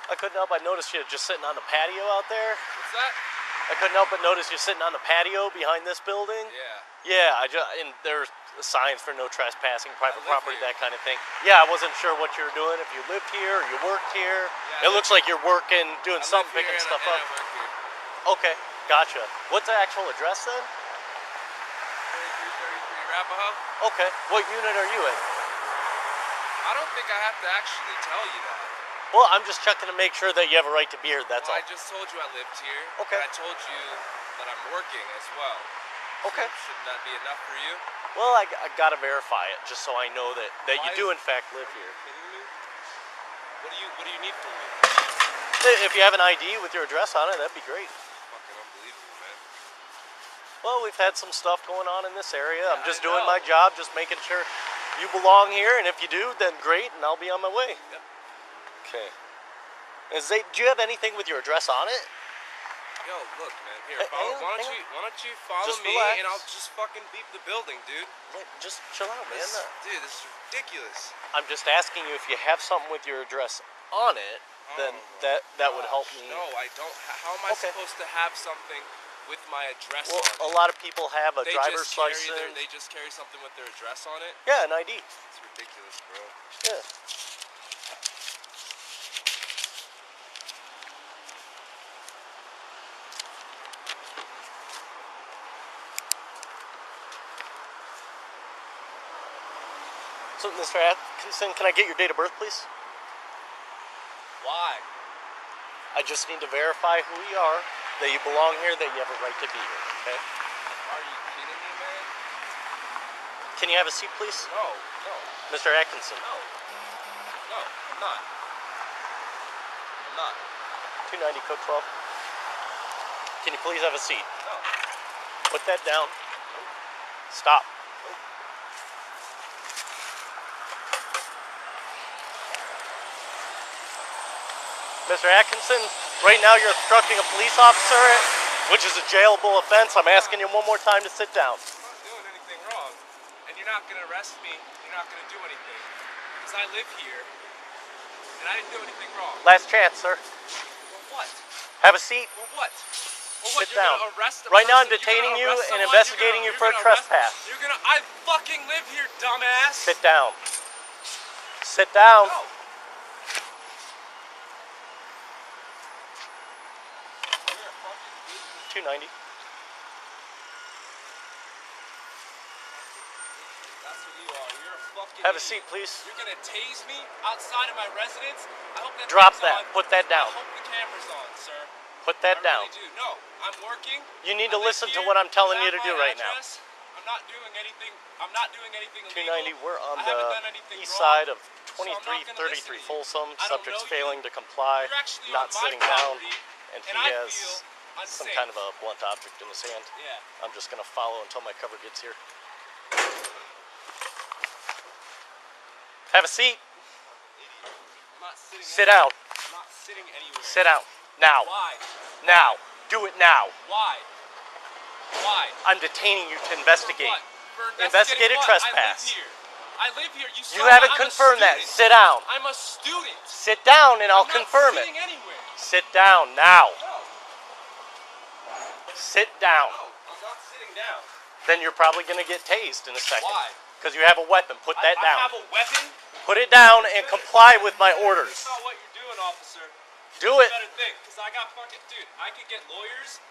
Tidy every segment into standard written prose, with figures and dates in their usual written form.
I couldn't help but notice you just sitting on the patio out there. What's that? I couldn't help but notice you sitting on the patio behind this building. Yeah. Yeah, and there's signs for no trespassing, private property, here. that kind of thing. Yeah, I wasn't sure what you were doing, if you lived here or you worked here. Yeah, it looks like you're working, doing something, picking stuff up. I work here. Okay, gotcha. What's the actual address then? 3333 Arapahoe. Okay, what unit are you in? I don't think I have to actually tell you that. Well, I'm just checking to make sure that you have a right to be here, that's all. I just told you I lived here. Okay. And I told you that I'm working as well. Okay. Shouldn't that be enough for you? Well, I gotta verify it, just so I know that you do in fact live here. Kidding me? What do you need from me? If you have an ID with your address on it, that'd be great. Fucking unbelievable, man. Well, we've had some stuff going on in this area. Yeah, I'm just I doing know. my job, just making sure you belong here, and if you do, then great, and I'll be on my way. Yep. Okay. Do you have anything with your address on it? Yo, look, man. Here, Hey, why don't you follow Just me relax. and I'll just fucking beep the building, dude. Wait, just chill out, man. Dude, this is ridiculous. I'm just asking you if you have something with your address on it, then that would help me. No, I don't. How am I supposed to have something with my address Well, on it? a lot of people have a driver's license. They just carry something with their address on it? Yeah, an ID. It's ridiculous, bro. Yeah. So, Mr. Atkinson, can I get your date of birth, please? Why? I just need to verify who you are, that you belong here, that you have a right to be here, okay? Are you kidding me, man? Can you have a seat, please? No. Mr. Atkinson. No, I'm not. 290 code 12. Can you please have a seat? No. Put that down. Stop. Mr. Atkinson, right now you're obstructing a police officer, which is a jailable offense. I'm asking you one more time to sit down. I'm not doing anything wrong. And you're not going to arrest me. You're not going to do anything. Because I live here. And I didn't do anything wrong. Last chance, sir. Well, what? Have a seat. Well, what? Sit down. Arrest a right now I'm person? detaining you and someone? investigating you for a trespass. I fucking live here, dumbass. Sit down. Sit down. No. 290. That's what you are. You're a fucking Have a idiot. seat, please. You're gonna tase me outside of my residence? I hope that Drop thing's that. on. Put that down. I hope the camera's on, sir. Put that I down. really do. No, I'm working. You need to I live listen to here. what I'm telling you have to do my right now. address. I'm not doing anything. I'm not doing anything 290, illegal. we're on I haven't the done anything east wrong, side of so I'm not gonna 2333 listen to you. Folsom. I don't Subject's know you. failing to comply, You're actually not on my sitting down, property, and he and I has feel some unsafe. kind of a blunt object in his hand. Yeah. I'm just going to follow until my cover gets here. Have a seat. I'm not sitting Sit down. I'm not sitting anywhere. Sit down. Now. Why? Now. Do it now. Why? Why? I'm detaining you to investigate. For what? For Investigated what? trespass. I live here. You You saw haven't I'm a confirmed that. student. Sit down. I'm a student. Sit down and I'll I'm not confirm it. sitting anywhere. Sit down now. No. Sit down. No, I'm not sitting down. Then you're probably going to get tased in a second. Why? Because you have a weapon. Put that I down. have a weapon. Put it down and comply with my orders. That's not what you're doing, officer. Do You it. better think, because I got fucking... Dude, I could get lawyers,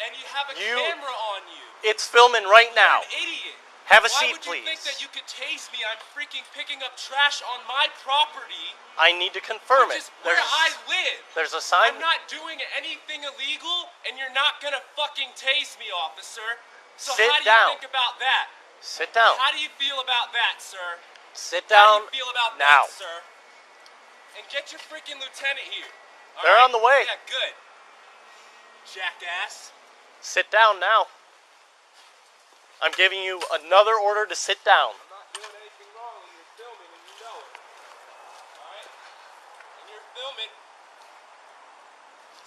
and you have a You- camera on you. It's filming right now. You're an idiot. Have a Why seat, would you think please. that you could tase me? I'm freaking picking up trash on my property, I need to confirm which it. is where I live. There's a sign. I'm not doing anything illegal, and you're not gonna fucking tase me, officer. So Sit how do down. you think about that? Sit down. How do you feel about that, sir? Sit How down do you feel about now. that, sir? And get your freaking lieutenant here. All They're right? on the way. Yeah, good. Jackass. Sit down now. I'm giving you another order to sit down. I'm not doing anything wrong, and you're filming, and you know it. All right? And you're filming,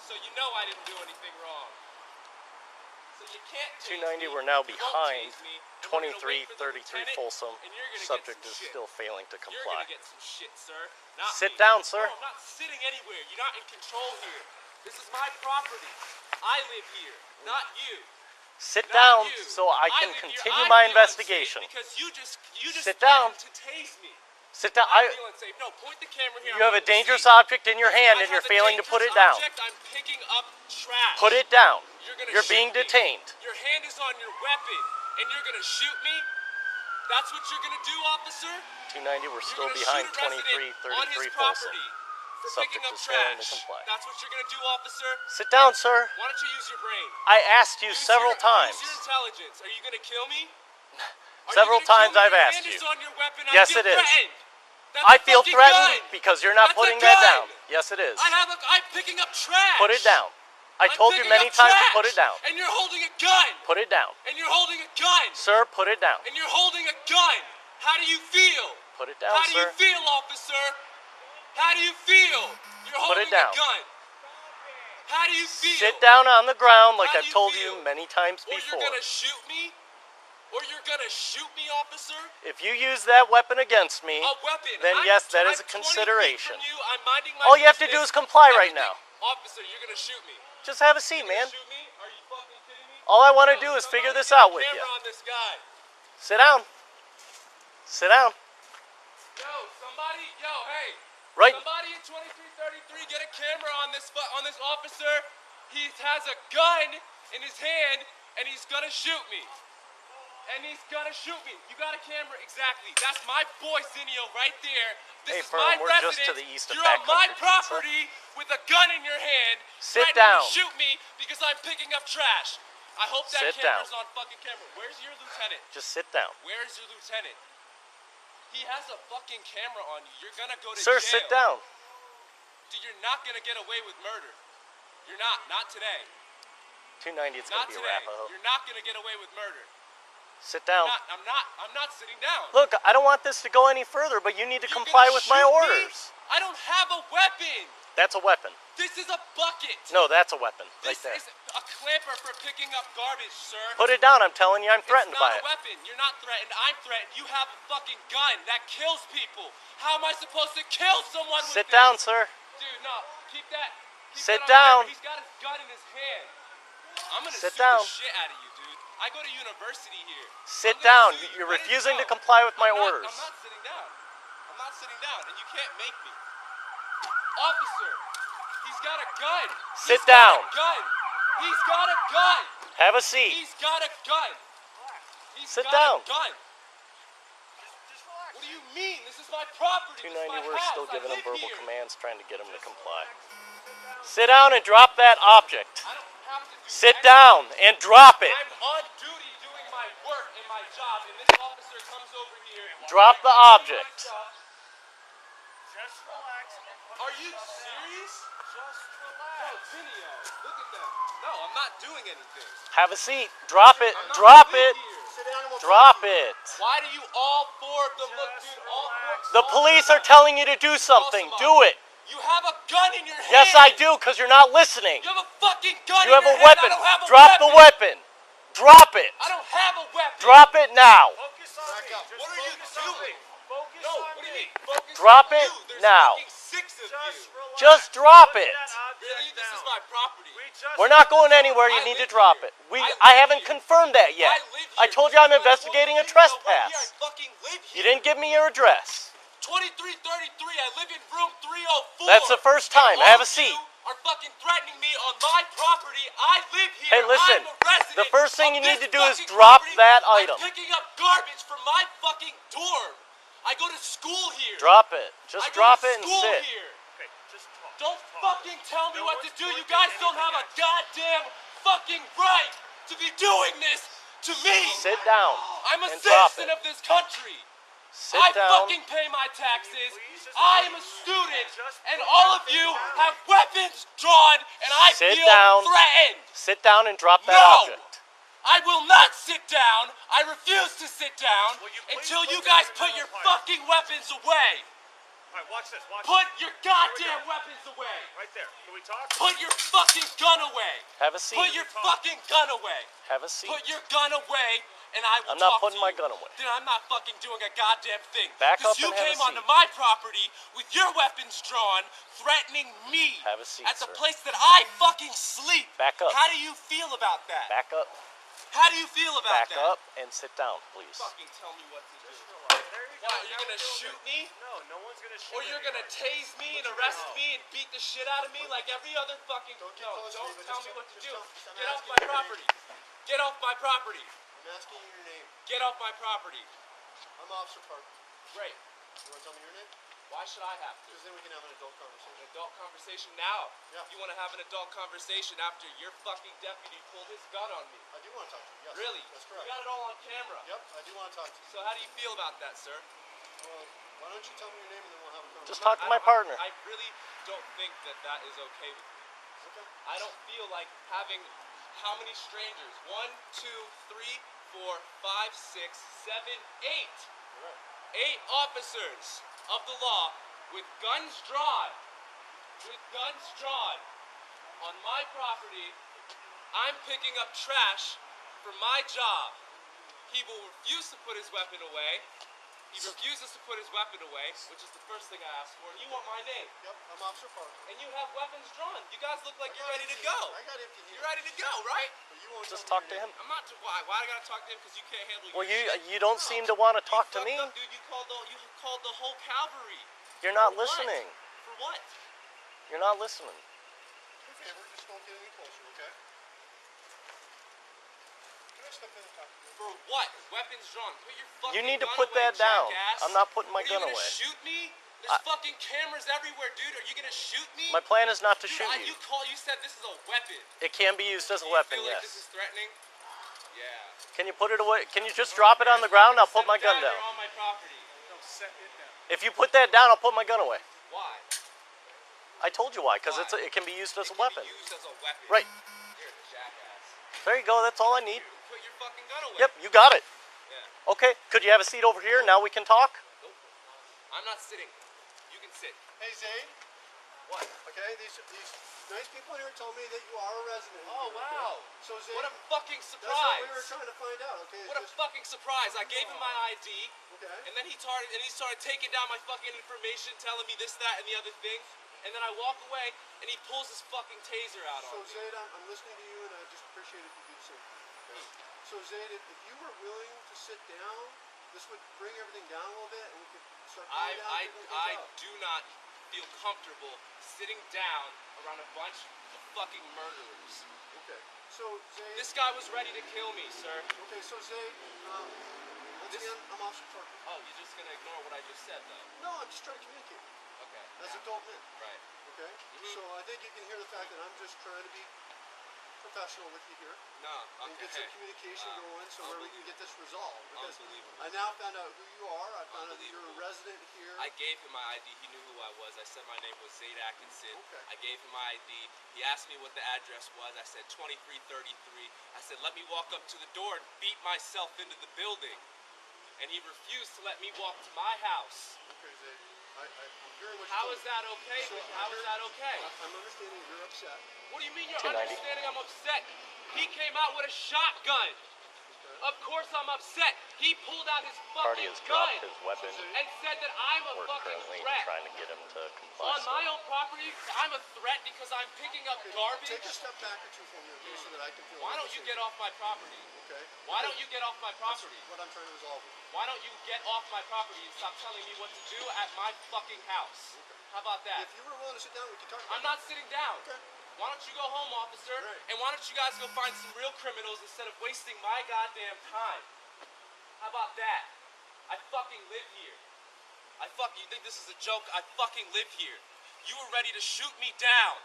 so you know I didn't do anything wrong. So you can't tase 290, me, we're now you won't behind tase me, and we're gonna wait for the 2333 lieutenant, Folsom. and you're gonna Subject get is some shit. still failing to You're comply. gonna get some shit, sir. Not Sit me. down, sir. No, I'm not sitting anywhere. You're not in control here. This is my property. I live here, not you. Sit Not down you. so I can live here. continue I my feel investigation. unsafe because you just Sit down. threatened to tase me. Sit down. I feel unsafe. No, point the camera here. You have a I want to dangerous see. object in your hand I and you're have a failing to put it dangerous down. object. I'm picking up trash. Put it down. You're Being shoot me. detained. Your hand is on your weapon, and you're gonna shoot me. That's what you're gonna do, officer. 290, we're You're still gonna behind shoot a resident on his 2333 Folsom. property for Subject picking up is failing to trash. comply. That's what you're gonna do, officer. Sit down, sir. Why don't you use your brain? I asked you Use several times. Use your intelligence. Are you gonna kill me? Several times I've asked you. Yes, it is. I feel threatened because you're not putting that down. Yes, it is. I'm picking up trash. Put it down. I told you many times to put it down. And you're holding a gun. Put it down. And you're holding a gun. Sir, put it down. And you're holding a gun. How do you feel? Put it down, How do you sir. feel, officer? How do you feel? You're holding it down. a gun. How do you feel? Sit down on the ground like How do I've you told feel? you many times Or before. you're gonna shoot me? Or you're gonna shoot me, officer? If you use that weapon against me, A weapon. then yes, that is a I'm 20 feet consideration. from you. I'm minding my All you have to do business. is comply right Everything- now. Officer, you're gonna shoot me. Just have a seat, You're gonna man. shoot me? Are you fucking kidding me? All I want to Yo, do is somebody figure this get a out with you. camera on this guy. Sit down. Sit down. Yo, hey. Right. Somebody in 2333 get a camera on this officer. He has a gun in his hand and he's gonna shoot me. You got a camera? Exactly. That's my boy Zinio right there. This Hey, is Fern, my we're residence. just to the east of You're on my Backcountry Pizza. property with a gun in your hand. Sit threatening down. to shoot me because I'm picking up trash. I hope that Sit camera's down. on fucking camera. Where's your lieutenant? Just sit down. Where's your lieutenant? He has a fucking camera on you. You're gonna go to Sir, jail. sit down. Dude, you're not gonna get away with murder. You're not. Not today. 290, it's going Not to be a today. wrap, I hope. You're not gonna get away with murder. Sit down. I'm not sitting down. Look, I don't want this to go any further, but you need to You comply gonna with my shoot me? orders. I don't have a weapon. That's a weapon. This is a bucket. No, that's a weapon. Right This there. is a clamper for picking up garbage, sir. Put it down. I'm telling you, I'm threatened It's by not it. a weapon. You're not threatened. I'm threatened. You have a fucking gun that kills people. How am I supposed to kill someone with Sit this? down, sir. Dude, no. Keep that. Sit that on down. there. He's got his gun in his hand. I'm gonna Sit sue down. the shit out of you, dude. I go to university here. Sit I'm gonna down. sue you. You're Ready refusing to go. comply with my I'm not- orders. I'm not sitting down. I'm not sitting down, and you can't make me. Officer, he's got a gun. Sit down. He's got a gun. Have a seat. He's got a gun. Sit got down. A gun. What do you mean? This is my property. 290, this is we're my house. still I giving him live verbal here. commands, trying to get him to comply. Sit down and drop that object. I don't have to do Sit anything. down and drop it. I'm on duty doing my work and my job, and this officer comes over here. Drop the I give him my object. stuff. Just relax. Are you serious? Just relax. No, Zinio, look at them. No, I'm not doing anything. Have a seat. Drop it. I'm not Drop live it. here. Sit down and we'll Drop it. Why do you all four of them look, dude? All four. The police are telling you to do something. Do it. You have a gun in your hand. Yes, I do, because you're not listening. You have a fucking gun You in have your a hand. weapon. I don't have a Drop the weapon. Drop it. I don't have a weapon. Drop it now. Focus on me. Just What are you focus on doing? me. Focus No, on what do you me. mean? Focus Drop on it you. There's now. fucking 6 of Just you. relax. Just drop Put it. that object Really? This is down. my property. We just We're not going anywhere. You I need to live drop here. it. I live I haven't here. confirmed that yet. I live I here. told you I'm My investigating a fucking video right trespass. here. I fucking live here. You didn't give me your address. 2333. I live in room 304. That's the first time. And Have all a seat. of you are fucking threatening me on my property. I live here. Hey, listen. I'm a resident The first thing of you need this to do is fucking drop property. that I'm item. picking up garbage from my fucking dorm. I go to school here. Drop it. I Just go drop to it and school sit. Here. Okay, just talk. Don't Talk. fucking tell me No what to one's do. You pointing guys don't anything have a at you. goddamn fucking right to be doing this to me. Sit down I'm a and drop citizen it. of this country. Sit I down. fucking pay my taxes. Please just- I am a student, Just and put all of that you thing down. have weapons drawn, and I Sit feel down. threatened. Sit down and drop that No! object. I will not sit down. I refuse to sit down Will you please until you put guys that put down, your Mike? fucking weapons away. All right, watch this. Watch Put this. your goddamn weapons away. Right there. Can we talk? Put your fucking gun away. Have a seat. Put your fucking gun away. Have a seat. Put your gun away, and I will I'm not talk putting to my you. gun away. Then I'm not fucking doing a goddamn thing. Back up you and have a came onto seat. my property with your weapons drawn, threatening me. Have a seat, at the sir. place that I fucking sleep. Back up. How do you feel about that? Back up. How do you feel about Back that? up and sit down, please. Fucking tell me what to do. There you go. What, you're Now gonna we're doing shoot it. me? No, no one's gonna shoot Or you're gonna tase me and arrest me and beat the shit out of me like every other fucking... Don't get No, close to don't me, but tell just me what to just do. I'm Get off asking my your property. name. Get off my property. I'm asking you your name. Get off my property. I'm Officer Parker. Great. You want to tell me your name? Why should I have to? Because then we can have an adult conversation. An adult conversation now. Yeah. You want to have an adult conversation after your fucking deputy pulled his gun on me. I do want to talk to you. Yes. Really? That's You correct. got it all on camera. Yep, I do want to talk to you. So how do you feel about that, sir? Well, why don't you tell me your name and then we'll have a conversation. Just talk to my I partner. I really don't think that that is okay with me. Okay. I don't feel like having how many strangers? 1, 2, 3, 4, 5, 6, 7, 8. You're right. 8 officers of the law with guns drawn. On my property. I'm picking up trash for my job. He will refuse to put his weapon away. He refuses to put his weapon away, which is the first thing I asked for. And you want my name. Yep, I'm Officer Parker. And you have weapons drawn. You guys look like you're I got ready to empty go. here. I got empty here. You're ready to go, right? But you won't Just tell talk me to your him. name. I'm not. Why I gotta talk to him? Because you can't handle Well, your shit. you don't seem to want to talk to You me. fucked up, dude. You called the whole cavalry. You're not For what? listening. For what? You're not listening. Do me a favor, just don't get any closer, okay? Can I step in and talk to you? For what? Weapons drawn. Put your fucking You need to gun put away, that down. jackass. I'm not putting my Are gun you gonna away. shoot me? There's fucking cameras everywhere, dude. Are you gonna shoot me? My plan is not to Dude, shoot you. You said this is a weapon. It can be used as a Do you weapon, feel like this yes. is threatening? Yeah. Can you put it away? Can you just drop it on the ground? I'll put my gun down. You're on my property. No, set it down. If you put that down, I'll put my gun away. Why? I told you why, because Why? it can be used as It a can weapon. be used as a weapon. Right. You're a jackass. There you go. That's all I need. Put your fucking gun away. Yep, you got it. Yeah. Okay. Could you have a seat over here? Now we can talk. Nope. I'm not sitting. You can sit. Hey, Zayd. What? Okay, these nice people here told me that you are a resident. Oh, here, wow. Okay? So Zayd, What a fucking that's surprise. what we were trying to find out. Okay. What a just, fucking surprise. I gave him my ID, okay. and then he started taking down my fucking information, telling me this, that, and the other thing. And then I walk away, and he pulls his fucking taser out So on me. Zayd, I'm listening to you, and I just appreciate if you do the same. Okay. So Zayd, if you were willing to sit down, this would bring everything down a little bit, and we could start going down. I figuring things out. do not feel comfortable sitting down around a bunch of fucking murderers. Okay. So Zayd. This guy was ready to kill me, sir. Okay. So Zayd, once This- again, I'm Officer Parker. Oh, you're just gonna ignore what I just said, though. No, I'm just trying to communicate Okay. as yeah, adult men. Right. Okay. So I think you can hear the fact that I'm just trying to be professional with you here No. and get Okay. some communication going, so where we can get this resolved. Because Unbelievable. I now found out who you are. I found out that you're a Unbelievable. resident here. I gave him my ID. He knew who I was. I said my name was Zayd Atkinson. Okay. I gave him my ID. He asked me what the address was. I said 2333. I said, let me walk up to the door and beat myself into the building. And he refused to let me walk to my house. Okay, Zayd. I'm hearing what How you're is that okay? So How is that okay? I'm understanding you're upset. What do you mean you're 290. understanding I'm upset? He came out with a shotgun. Of course I'm upset. He pulled out his Party fucking has gun dropped his weapon. and said that I'm a We're fucking currently threat. trying to get him to comply. On my own property, I'm a threat because I'm picking up garbage. Take a step back or two from me, okay, so that I can feel. Why don't you get off my property? Okay. Why don't you get off my That's property? what I'm trying to resolve with you. Why don't you get off my property and stop telling me what to do at my fucking house? How about that? If you were willing to sit down, we could talk about I'm not sitting down. Okay. Why don't you go home, officer? Right. And why don't you guys go find some real criminals instead of wasting my goddamn time? How about that? I fucking live here. You think this is a joke? I fucking live here. You were ready to shoot me down.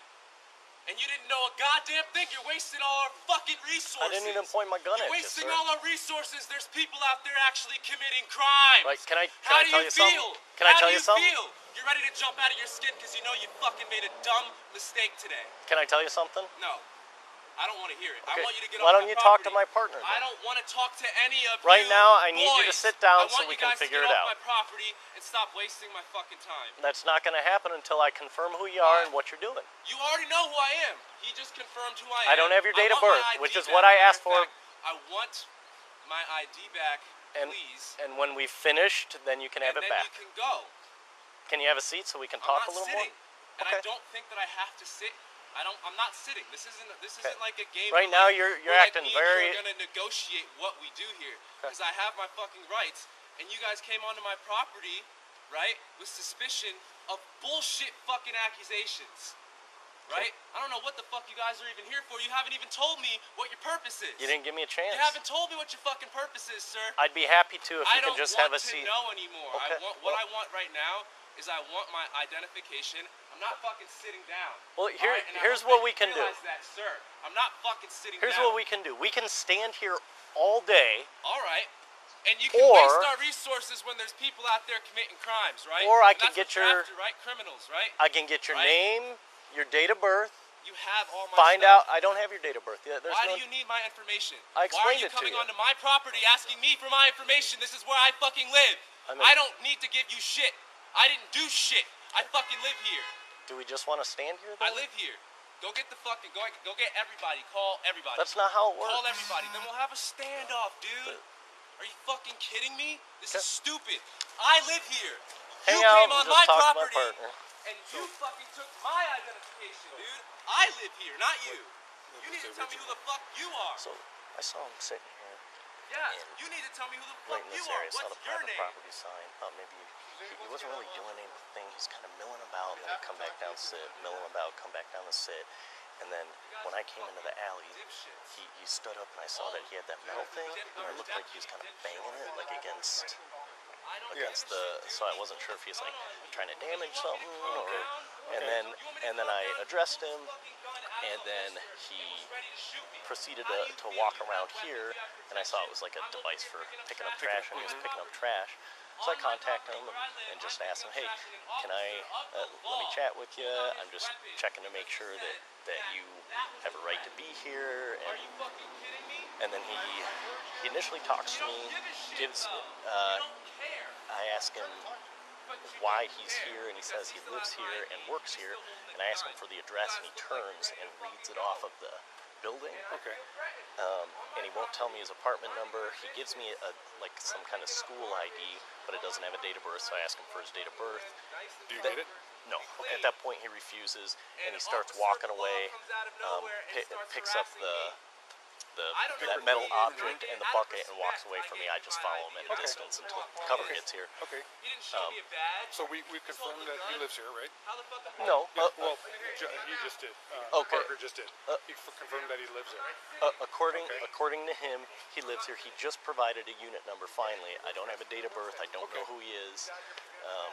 And you didn't know a goddamn thing. You're wasting all our fucking resources. I didn't even point my gun You're at you, wasting sir. all our resources. There's people out there actually committing crimes. Like, can I How do tell you you something? feel? Can I How tell do you you something? feel? You're ready to jump out of your skin because you know you fucking made a dumb mistake today. Can I tell you something? No. I don't want to hear it. Okay. I want you to get Why off don't my you talk to property. my partner I then? don't want to talk to any of Right you now, I need you to boys. sit down I so want we you can guys figure to it get off out. my property and stop wasting my fucking time. That's not going to happen until I confirm who you are Why? and what you're doing. You already know who I am. He just confirmed who I I am. don't have your date of want my birth, which ID is what back. I asked for. Matter of fact, I want my ID back, please. And when we've finished, then you can have it and then back. you can go. Can you have a seat so we can I'm talk not a little sitting. more? And Okay. I don't think that I have to sit. I'm not sitting. This isn't like a game. Right now, you're where, like, acting me very. We're gonna negotiate what we do here because I have my fucking rights, and you guys came onto my property, right, with suspicion of bullshit fucking accusations. Right? I don't know what the fuck you guys are even here for. You haven't even told me what your purpose is. You didn't give me a chance. You haven't told me what your fucking purpose is, sir. I'd be happy to if you could just have a seat. I don't want to know anymore. Okay. What I want right now is I want my identification. I'm not fucking sitting down. Well, And I here's what hope that we you can do. realize that, sir. I'm not fucking sitting Here's down. what we can do. We can stand here all day. All right. And you can Or- waste our resources when there's people out there committing crimes, right? Or I And can that's get what you're your- after, right? Criminals, right? I can get your Right. name, your date of birth. You have all my Find stuff. out. I don't have your date of birth yet. Why do you need my information? I Why are explained you it to coming you. onto my property asking me for my information? This is where I fucking live. I don't need to give you shit. I didn't do shit. I fucking live here. Do we just want to stand here? I Then? live here. Go get the fucking go get everybody. Call everybody. That's not how it works. Call everybody. Then we'll have a standoff, dude. Are you fucking kidding me? This is stupid. I live here. Hang You out came and on just my talk to my property partner. and you fucking took my identification, dude. I live here, not you. You need to tell me who the fuck you are. So I saw him sitting here Yeah, and you need to tell me who the right fuck in you this are. area. Saw the What's your private name? property sign. Thought maybe he wasn't really doing anything. He's kind of milling about, and then he'd come back down, sit, milling about, come back down to sit. And then when I came into the alley, he stood up and I saw that he had that metal thing, and it looked like he was kind of banging it like against the. So I wasn't sure if he was like trying to damage something or. And then I addressed him, and then he proceeded to walk around here, and I saw it was like a device for picking up trash, and he was picking up trash. So I contacted him and just asked him, hey, can I let me chat with you? I'm just checking to make sure that you have a right to be here. And then he initially talks to me, I ask him why he's here, and he says he lives here and works here, and I ask him for the address, and he turns and reads it off of the building. Okay. And he won't tell me his apartment number. He gives me like some kind of school ID, but it doesn't have a date of birth, so I ask him for his date of birth. Do you get it? No. At that point, he refuses, and he starts walking away, picks up that metal object and the bucket and walks away from me. I just follow him at a distance until cover gets here. Okay. He didn't show me a badge. So we confirmed that he lives here, right? How the fuck am I? No. Well, he just did. Okay. Parker just did. He confirmed that he lives there. According to him, he lives here. He just provided a unit number. Finally, I don't have a date of birth. I don't know who he is.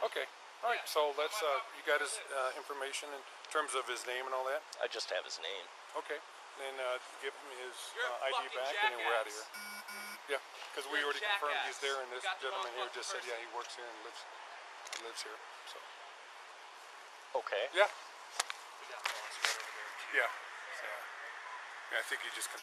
Okay. All right. So let's. You got his information in terms of his name and all that. I just have his name. Okay. Then give him his You're a ID fucking back, and then we're out of jackass. here. Yeah, because we You're a already confirmed jackass. he's there, and this You got the gentleman wrong here just said, fucking yeah, he works here and lives here. So. Okay. Yeah. Yeah. Yeah. I think he just.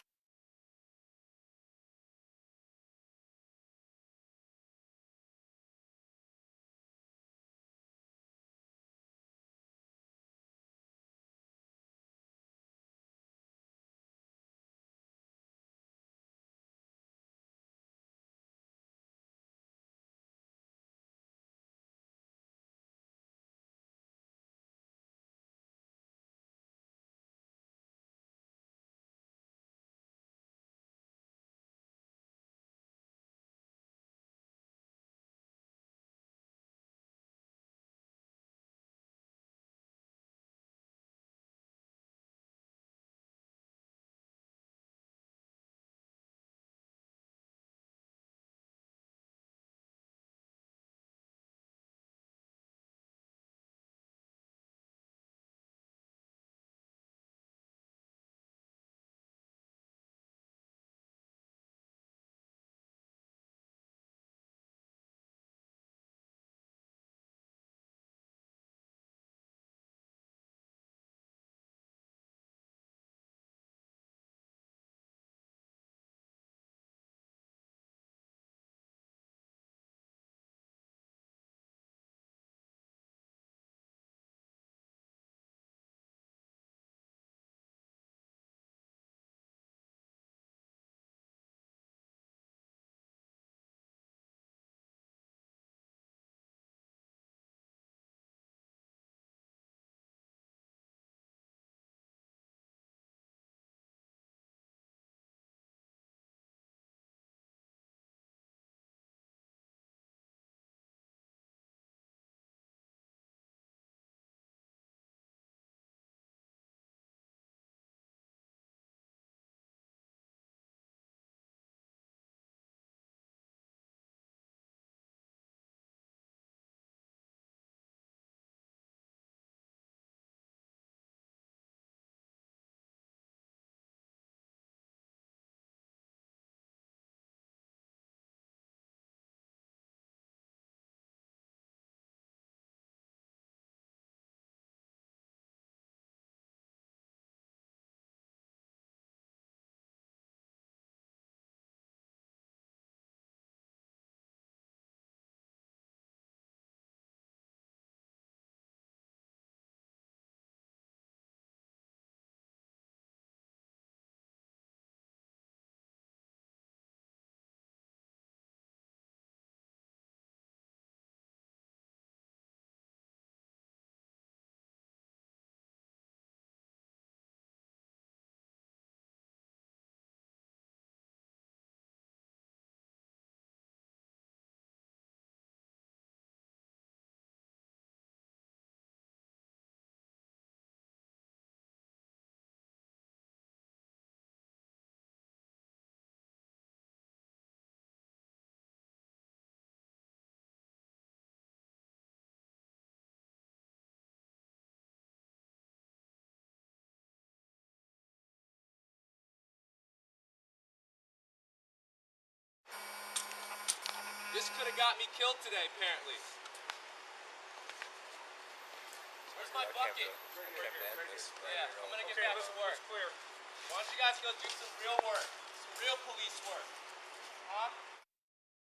This could have got me killed today, apparently. Where's my bucket? Yeah, I'm gonna get back to work. Clear. Why don't you guys go do some real work? Some real police work. Huh?